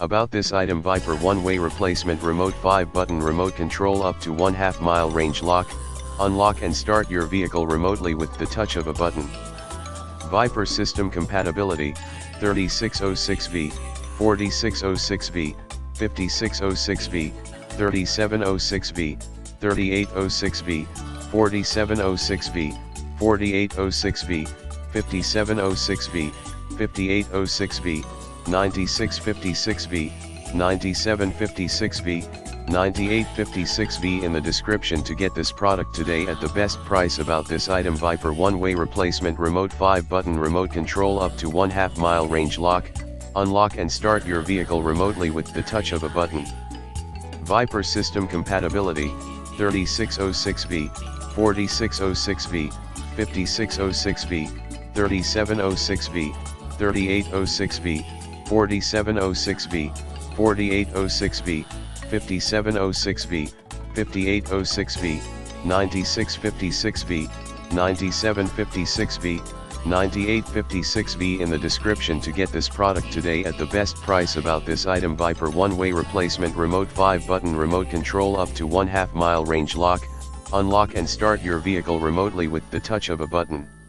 About this item: Viper one-way replacement remote 5-button remote control up to 1/2 mile range lock, unlock and start your vehicle remotely with the touch of a button. Viper system compatibility: 3606V, 4606V, 5606V, 3706V, 3806V, 4706V, 4806V, 5706V, 5806V, 9656V, 9756V, 9856V in the description to get this product today at the best price. About this item: Viper one-way replacement remote 5-button remote control up to 1/2 mile range lock, unlock and start your vehicle remotely with the touch of a button. Viper system compatibility: 3606V, 4606V, 5606V, 3706V, 3806V, 4706V, 4806V, 5706V, 5806V, 9656V, 9756V, 9856V in the description to get this product today at the best price. About this item: Viper one-way replacement remote 5-button remote control up to 1/2 mile range lock, unlock and start your vehicle remotely with the touch of a button.